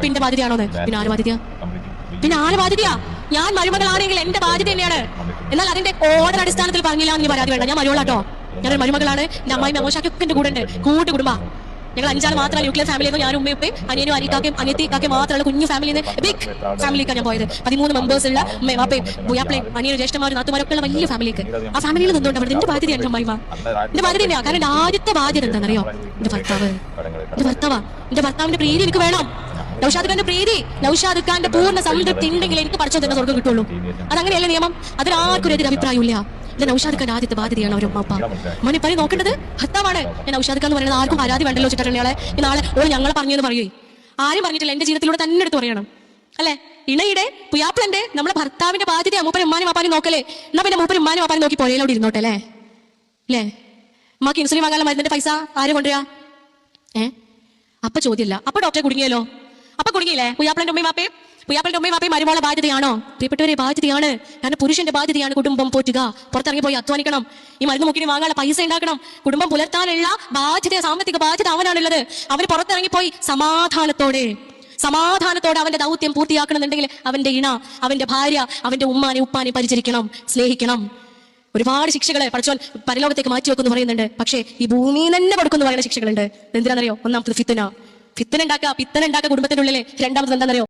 എന്റെ ബാധ്യതയാണോന്ന്? പിന്നെ ആര് ബാധ്യതയാ? പിന്നെ ആര് ബാധ്യതയാ? ഞാൻ മരുമകളാണെങ്കിൽ എന്റെ ബാധ്യത തന്നെയാണ്. എന്നാൽ അതിന്റെ ഓർഡർ അടിസ്ഥാനത്തിൽ പറഞ്ഞില്ല എന്ന് പറയാതെ വേണ്ട. ഞാൻ മരുമകളാട്ടോ. ഞാനൊരു മരുമകളാണ്. എന്റെ അമ്മായി മോശാക്കൊക്കെ എന്റെ കൂടെ ഉണ്ട്. കുടുംബ. ഞങ്ങൾ 5 ആൾ മാത്രമല്ല ന്യൂക്ലിയർ ഫാമിലിയിൽ ഞാനും ഉമ്മയും അനിയനും അനിക്കാക്കും അനിയത്തിക്കാക്കും മാത്രമുള്ള കുഞ്ഞു ഫാമിലിയിൽ നിന്ന് ബിഗ് ഫാമിലിക്കാണ് ഞാൻ പോയത്. 13 മെമ്പേഴ്സ് ഉള്ള ഉമ്മയും ബുയാപ്പയും അനിയനും ജ്യേഷ്ഠന്മാരും നാത്തുമാരൊക്കെ ഉള്ള വലിയ ഫാമിലിക്ക്. ആ ഫാമിലിയിൽ നിന്നുകൊണ്ട് അവിടെ എന്റെ ബാധ്യതയാണ് അമ്മായിമ. എന്റെ ബാധ്യത തന്നെയാ. കാരണം എന്റെ ആദ്യത്തെ ബാധ്യത എന്താണെന്നറിയോ? എന്റെ ഭർത്താവാ. എന്റെ ഭർത്താവിന്റെ പ്രീതി എനിക്ക് വേണം. നൗഷാദ് ഖാന്റെ പ്രീതി, നൗഷാദ് ഖാന്റെ പൂർണ്ണ സംതൃപ്തി ഉണ്ടെങ്കിൽ എനിക്ക് പഠിച്ചോ തന്നെ സ്വർഗം കിട്ടുള്ളൂ. അതങ്ങനെയല്ല നിയമം. അതിനാർക്കും എതിരെ അഭിപ്രായമില്ല. എന്റെ നൗഷാദ് ഖാൻ ആദ്യത്തെ ബാധ്യതയാണ് ഒരു അമ്മ. മോനെ പറയും നോക്കേണ്ടത് ഭർത്താവാണ്. ഞാൻ നൗഷാദ് ഖാൻ എന്ന് പറയുന്നത് ആർക്കും പരാതി വേണ്ടല്ലോ വെച്ചിട്ടുള്ള ഈ നാളെ ഓൾ ഞങ്ങളെ പറഞ്ഞെന്ന് പറയേ. ആരും പറഞ്ഞിട്ടില്ല. എന്റെ ജീവിതത്തിലൂടെ തന്നെ എടുത്ത് പറയണം അല്ലെ? ഇണയുടെ പുയാപ്പിളന്റെ നമ്മളെ ഭർത്താവിന്റെ ബാധ്യതയാ മൂപ്പര് ഉമ്മാനും വാപ്പാനും നോക്കലേ. എന്നാ പിന്നെ മൂപ്പര് ഉമ്മാനും വാപ്പാനും നോക്കി പുഴയിലോട് ഇരുന്നോട്ടെ അല്ലേ? അല്ലേ? ഉമ്മാക്ക് ഇൻസുലിൻ വാങ്ങാനുള്ള മരുന്നിന്റെ പൈസ ആര് കൊണ്ടുവരാ? അപ്പൊ ചോദ്യമില്ല. അപ്പൊ ഡോക്ടറെ കുടുങ്ങിയല്ലോ. അപ്പൊ കുടുങ്ങിയില്ലേ? പുയാപ്പിളന്റെ ഉമ്മയും വാപ്പയും മരുമോളെ ബാധ്യതയാണോ? പ്രിയപ്പെട്ടവരെ, ബാധ്യതയാണ്. കാരണം പുരുഷന്റെ ബാധ്യതയാണ് കുടുംബം പോറ്റുക. പുറത്തിറങ്ങി പോയി അധ്വാനിക്കണം. ഈ മരുന്ന് മുക്കിന് വാങ്ങാനുള്ള പൈസ ഉണ്ടാക്കണം. കുടുംബം പുലർത്താനുള്ള ബാധ്യത, സാമ്പത്തിക ബാധ്യത അവനാണുള്ളത്. അവന് പുറത്തിറങ്ങിപ്പോയി സമാധാനത്തോടെ അവന്റെ ദൗത്യം പൂർത്തിയാക്കണമെന്നുണ്ടെങ്കിൽ അവന്റെ ഇണ, അവന്റെ ഭാര്യ, അവന്റെ ഉപ്പാനെ പരിചരിക്കണം, സ്നേഹിക്കണം. ഒരുപാട് ശിക്ഷകളെ പഠിച്ചോൻ പരലോകത്തേക്ക് മാറ്റിവെക്കുന്നു പറയുന്നുണ്ട്. പക്ഷേ ഈ ഭൂമിയിൽ തന്നെ കൊടുക്കുന്നു പറയുന്ന ശിക്ഷകളുണ്ട്. എന്തിനാണെന്നറിയോ? ഒന്നാമത്തത് ഫിത്തന ഉണ്ടാക്കുക കുടുംബത്തിന്റെ ഉള്ളില്. രണ്ടാമത്തത് എന്താണെന്നറിയോ?